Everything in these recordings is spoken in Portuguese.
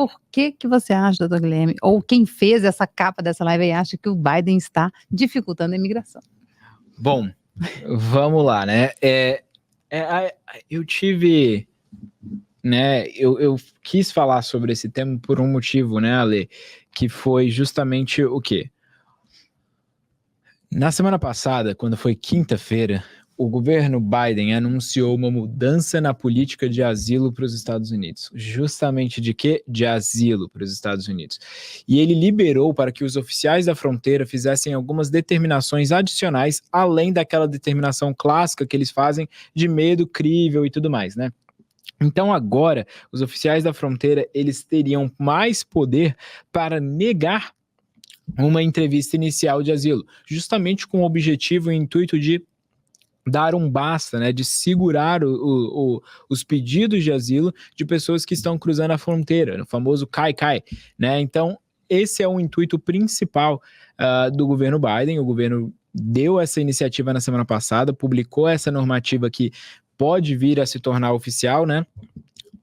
por que que você acha, doutor Guilherme, ou quem fez essa capa dessa live aí acha que o Biden está dificultando a imigração? Bom, vamos lá, né? Eu tive, né? Eu quis falar sobre esse tema por um motivo, né, Ale? Que foi justamente o quê? Na semana passada, quando foi quinta-feira, o governo Biden anunciou uma mudança na política de asilo para os Estados Unidos. Justamente de quê? De asilo para os Estados Unidos. E ele liberou para que os oficiais da fronteira fizessem algumas determinações adicionais, além daquela determinação clássica que eles fazem de medo crível e tudo mais, né? Então agora, os oficiais da fronteira, eles teriam mais poder para negar uma entrevista inicial de asilo, justamente com o objetivo e intuito de dar um basta, né, de segurar os pedidos de asilo de pessoas que estão cruzando a fronteira, o famoso cai-cai, né? Então, esse é o intuito principal do governo Biden. O governo deu essa iniciativa na semana passada, publicou essa normativa que pode vir a se tornar oficial, né?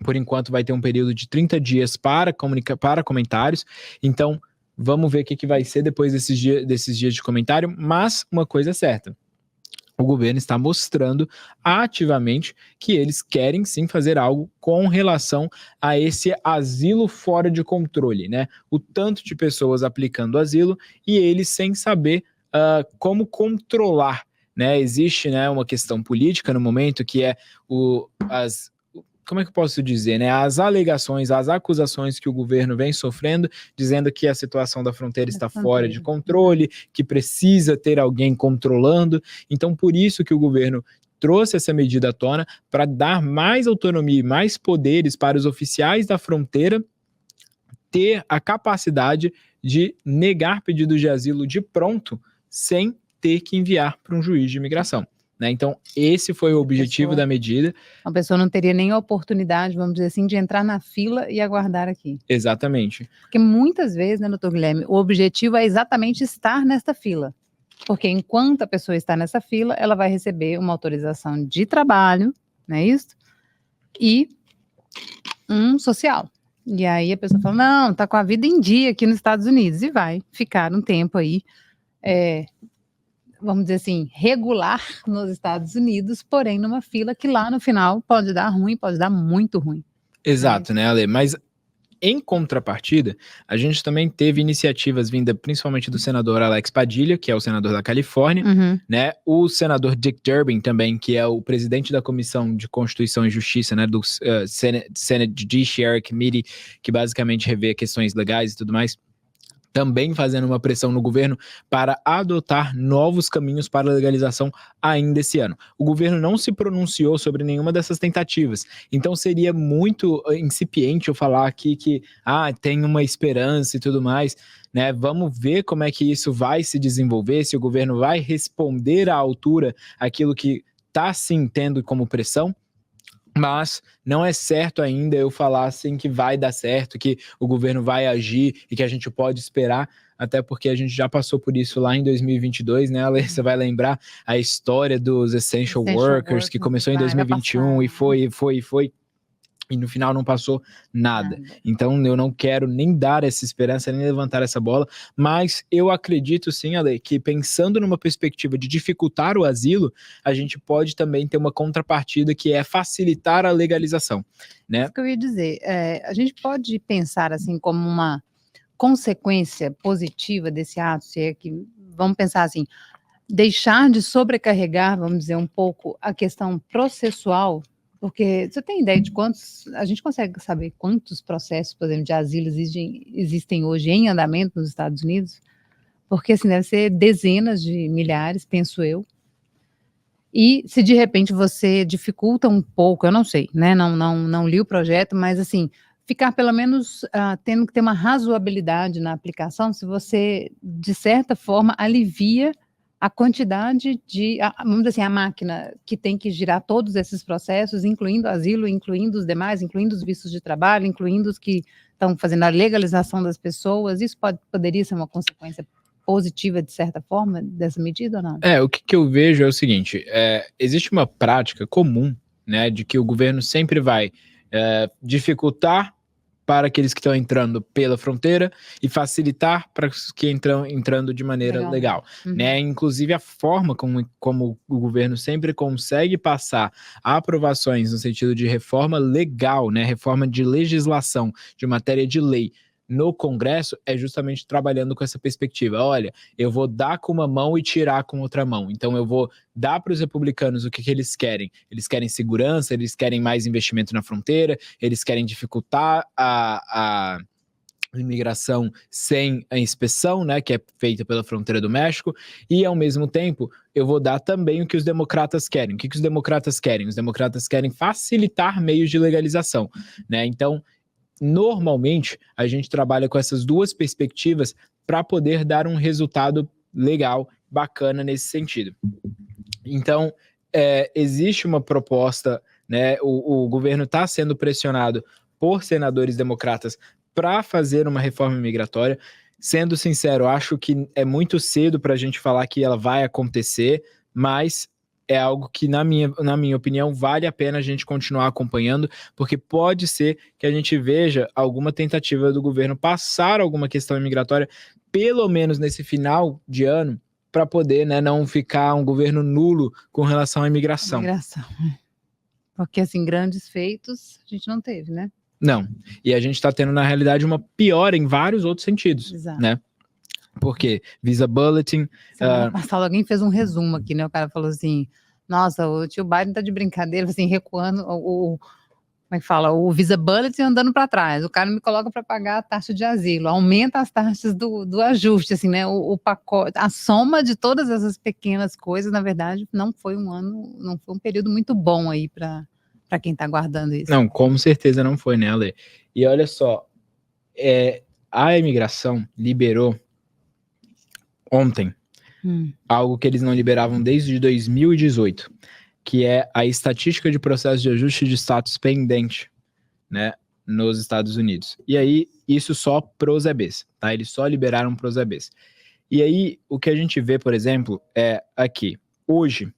Por enquanto vai ter um período de 30 dias para comentários, então vamos ver o que vai ser depois desses dias de comentário, mas uma coisa é certa, o governo está mostrando ativamente que eles querem sim fazer algo com relação a esse asilo fora de controle, né? O tanto de pessoas aplicando asilo e eles sem saber como controlar, né? Existe, né, uma questão política no momento que é como é que eu posso dizer, né? As alegações, as acusações que o governo vem sofrendo, dizendo que a situação da fronteira está fora de controle, que precisa ter alguém controlando. Então, por isso que o governo trouxe essa medida à tona, para dar mais autonomia e mais poderes para os oficiais da fronteira ter a capacidade de negar pedidos de asilo de pronto, sem ter que enviar para um juiz de imigração. Né? Então, esse foi o objetivo da medida. A pessoa não teria nem a oportunidade, vamos dizer assim, de entrar na fila e aguardar aqui. Exatamente. Porque muitas vezes, né, doutor Guilherme, o objetivo é exatamente estar nesta fila. Porque enquanto a pessoa está nessa fila, ela vai receber uma autorização de trabalho, não é isso? E um social. E aí a pessoa fala, não, tá com a vida em dia aqui nos Estados Unidos. E vai ficar um tempo aí, vamos dizer assim, regular nos Estados Unidos, porém numa fila que lá no final pode dar ruim, pode dar muito ruim. Exato, né, Ale? Mas em contrapartida, a gente também teve iniciativas vindas principalmente do senador Alex Padilha, que é o senador da Califórnia, né? O senador Dick Durbin também, que é o presidente da Comissão de Constituição e Justiça, né? Do Senate Judiciary Committee, que basicamente revê questões legais e tudo mais, também fazendo uma pressão no governo para adotar novos caminhos para a legalização ainda esse ano. O governo não se pronunciou sobre nenhuma dessas tentativas, então seria muito incipiente eu falar aqui que tem uma esperança e tudo mais, né? Vamos ver como é que isso vai se desenvolver, se o governo vai responder à altura aquilo que está sim tendo como pressão. Mas não é certo ainda eu falar assim que vai dar certo, que o governo vai agir e que a gente pode esperar, até porque a gente já passou por isso lá em 2022, né, Ale? Você vai lembrar a história dos Essential Workers, que começou em 2021 e foi. E no final não passou nada. Então eu não quero nem dar essa esperança, nem levantar essa bola, mas eu acredito sim, Ale, que pensando numa perspectiva de dificultar o asilo, a gente pode também ter uma contrapartida que é facilitar a legalização, né? Isso que eu ia dizer, a gente pode pensar assim como uma consequência positiva desse ato, se é que, vamos pensar assim, deixar de sobrecarregar, vamos dizer, um pouco a questão processual. Porque você tem ideia de a gente consegue saber quantos processos, por exemplo, de asilo existem hoje em andamento nos Estados Unidos? Porque, assim, deve ser dezenas de milhares, penso eu. E se de repente você dificulta um pouco, eu não sei, né, não li o projeto, mas assim, ficar pelo menos tendo que ter uma razoabilidade na aplicação, se você, de certa forma, alivia a quantidade vamos dizer assim, a máquina que tem que girar todos esses processos, incluindo asilo, incluindo os demais, incluindo os vistos de trabalho, incluindo os que estão fazendo a legalização das pessoas, isso poderia ser uma consequência positiva, de certa forma, dessa medida ou não? O que eu vejo é o seguinte, existe uma prática comum, né, de que o governo sempre vai dificultar para aqueles que estão entrando pela fronteira e facilitar para os que estão entrando de maneira legal. Né? Inclusive a forma como o governo sempre consegue passar aprovações no sentido de reforma legal, né? Reforma de legislação, de matéria de lei, no Congresso é justamente trabalhando com essa perspectiva. Olha, eu vou dar com uma mão e tirar com outra mão. Então eu vou dar para os republicanos o que eles querem. Eles querem segurança, eles querem mais investimento na fronteira, eles querem dificultar a imigração sem a inspeção, né, que é feita pela fronteira do México, e ao mesmo tempo eu vou dar também o que os democratas querem. O que os democratas querem? Os democratas querem facilitar meios de legalização, né? Então, normalmente, a gente trabalha com essas duas perspectivas para poder dar um resultado legal, bacana nesse sentido. Então, existe uma proposta, né? O governo está sendo pressionado por senadores democratas para fazer uma reforma migratória. Sendo sincero, acho que é muito cedo para a gente falar que ela vai acontecer, mas é algo que, na minha opinião, vale a pena a gente continuar acompanhando, porque pode ser que a gente veja alguma tentativa do governo passar alguma questão imigratória, pelo menos nesse final de ano, para poder, né, não ficar um governo nulo com relação à imigração. Porque, assim, grandes feitos a gente não teve, né? Não. E a gente está tendo, na realidade, uma piora em vários outros sentidos. Exato. Né? Porque Visa Bulletin... Semana passada alguém fez um resumo aqui, né? O cara falou assim, nossa, o tio Biden tá de brincadeira, assim, recuando como é que fala? O Visa Bulletin andando para trás. O cara me coloca para pagar a taxa de asilo, aumenta as taxas do ajuste, assim, né? O pacote, a soma de todas essas pequenas coisas, na verdade, não foi um período muito bom aí para quem tá guardando isso. Não, com certeza não foi, né, Ale? E olha só, a imigração liberou ontem algo que eles não liberavam desde 2018, que é a estatística de processo de ajuste de status pendente, né, nos Estados Unidos. E aí, isso só pros EBs, tá? Eles só liberaram pros EBs. E aí, o que a gente vê, por exemplo, é aqui, hoje,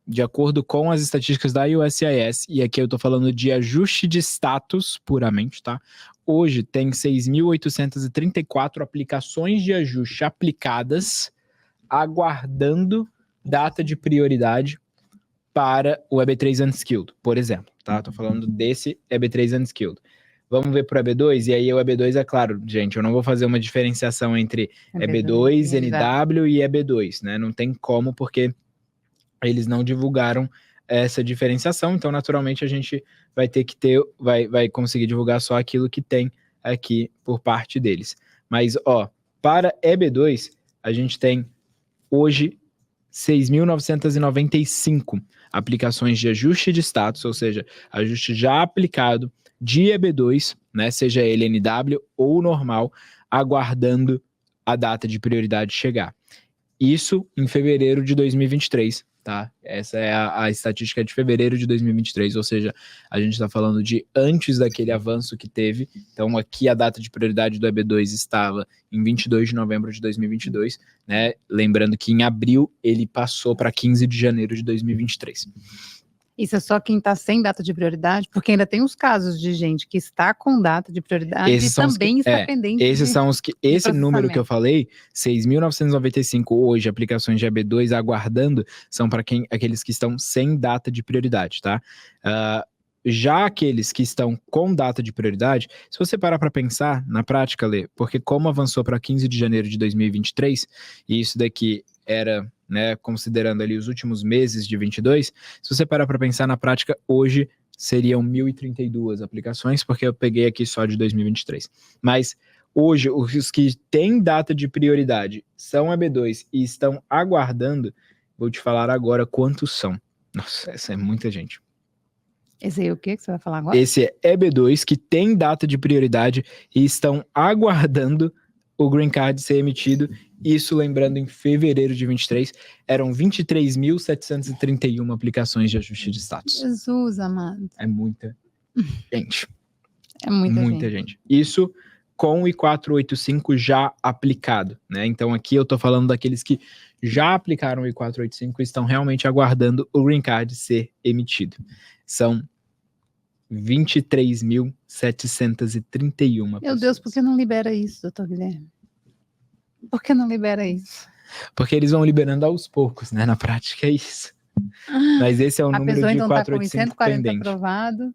de acordo com as estatísticas da USCIS, e aqui eu tô falando de ajuste de status puramente, tá? Hoje tem 6.834 aplicações de ajuste aplicadas, aguardando data de prioridade para o EB3 Unskilled, por exemplo, tá? Tô falando desse EB3 Unskilled. Vamos ver pro EB2, e aí o EB2, é claro, gente, eu não vou fazer uma diferenciação entre EB2, NW e EB2, né? Não tem como, porque eles não divulgaram essa diferenciação, então naturalmente a gente vai ter que vai conseguir divulgar só aquilo que tem aqui por parte deles. Mas, ó, para EB2, a gente tem hoje 6.995 aplicações de ajuste de status, ou seja, ajuste já aplicado de EB2, né, seja ele NW ou normal, aguardando a data de prioridade chegar. Isso em fevereiro de 2023, tá? Essa é a estatística de fevereiro de 2023, ou seja, a gente está falando de antes daquele avanço que teve. Então, aqui a data de prioridade do EB2 estava em 22 de novembro de 2022, né? Lembrando que em abril ele passou para 15 de janeiro de 2023. Isso é só quem está sem data de prioridade, porque ainda tem os casos de gente que está com data de prioridade e também está pendente. Esses são os que, esse número que eu falei, 6.995 hoje aplicações de EB2 aguardando, são para aqueles que estão sem data de prioridade, tá? Já aqueles que estão com data de prioridade, se você parar para pensar na prática, Lê, porque como avançou para 15 de janeiro de 2023, e isso daqui era, né, considerando ali os últimos meses de 22, se você parar para pensar na prática, hoje seriam 1.032 aplicações, porque eu peguei aqui só de 2023. Mas hoje, os que têm data de prioridade são EB2 e estão aguardando, vou te falar agora quantos são. Nossa, essa é muita gente. Esse aí é o que você vai falar agora? Esse é EB2 que tem data de prioridade e estão aguardando o Green Card ser emitido. Isso, lembrando, em fevereiro de 23, eram 23.731 aplicações de ajuste de status. Jesus amado. É muita gente. É muita gente. Isso com o I-485 já aplicado, né? Então aqui eu tô falando daqueles que já aplicaram o I-485 e estão realmente aguardando o Green Card ser emitido. São 23.731 Meu Deus, por que não libera isso, doutor Guilherme? Por que não libera isso? Porque eles vão liberando aos poucos, né? Na prática é isso. Mas esse é o A número pessoa de então está com 485 140 pendente. aprovado,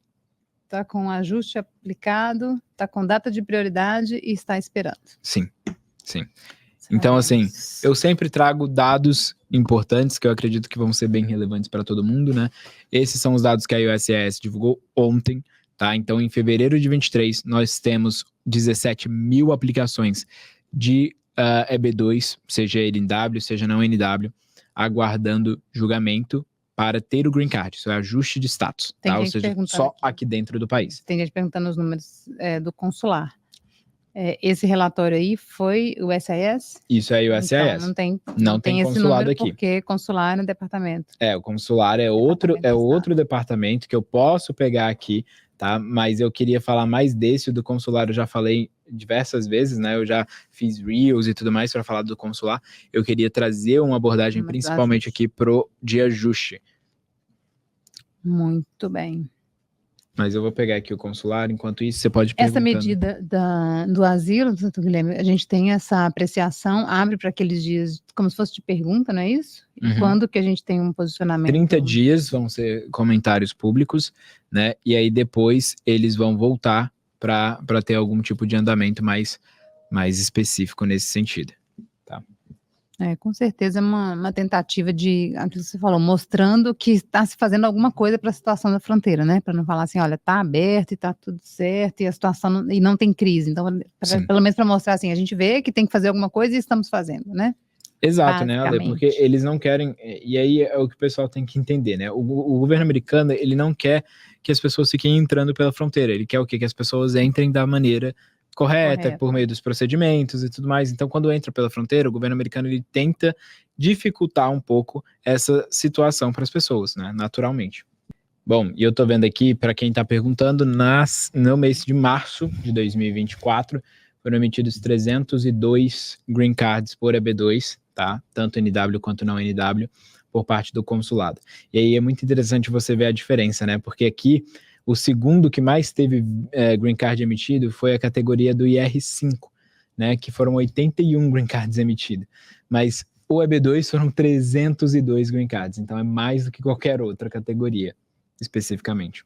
está com ajuste aplicado, está com data de prioridade e está esperando. Sim. Então, assim, eu sempre trago dados importantes que eu acredito que vão ser bem relevantes para todo mundo, né? Esses são os dados que a USCIS divulgou ontem, tá? Então, em fevereiro de 23, nós temos 17 mil aplicações de EB2, seja ele NW, seja não NW, aguardando julgamento para ter o green card. Isso é ajuste de status, Tem tá? Ou gente seja, só aqui dentro do país. Tem gente perguntando os números do consular. Esse relatório aí foi o USCIS? Isso é USCIS. Então, não tem esse consulado número aqui. porque consular é no departamento. O consular é outro departamento que eu posso pegar aqui, tá? Mas eu queria falar mais desse, do consular eu já falei diversas vezes, né? Eu já fiz reels e tudo mais para falar do consular. Eu queria trazer uma abordagem principalmente aqui pro de ajuste. Muito bem. Mas eu vou pegar aqui o consular, enquanto isso você pode perguntar. Essa medida do asilo, doutor Guilherme, a gente tem essa apreciação, abre para aqueles dias como se fosse de pergunta, não é isso? E quando que a gente tem um posicionamento? 30 dias vão ser comentários públicos, né? E aí depois eles vão voltar para ter algum tipo de andamento mais específico nesse sentido. Tá? Com certeza é uma tentativa de, aquilo que você falou, mostrando que está se fazendo alguma coisa para a situação da fronteira, né? Para não falar assim, olha, está aberto e está tudo certo e a situação não tem crise. Então, pelo menos para mostrar assim, a gente vê que tem que fazer alguma coisa e estamos fazendo, né? Exato, né, Ale? Porque eles não querem, e aí é o que o pessoal tem que entender, né? O governo americano, ele não quer que as pessoas fiquem entrando pela fronteira, ele quer o quê? Que as pessoas entrem da maneira correta, por meio dos procedimentos e tudo mais. Então, quando entra pela fronteira, o governo americano, ele tenta dificultar um pouco essa situação para as pessoas, né? Naturalmente. Bom, e eu tô vendo aqui, para quem tá perguntando, no mês de março de 2024, foram emitidos 302 green cards por EB2, tá? Tanto NW quanto não NW, por parte do consulado. E aí é muito interessante você ver a diferença, né? Porque aqui, o segundo que mais teve green card emitido foi a categoria do IR5, né? Que foram 81 green cards emitidos. Mas o EB2 foram 302 green cards, então é mais do que qualquer outra categoria, especificamente.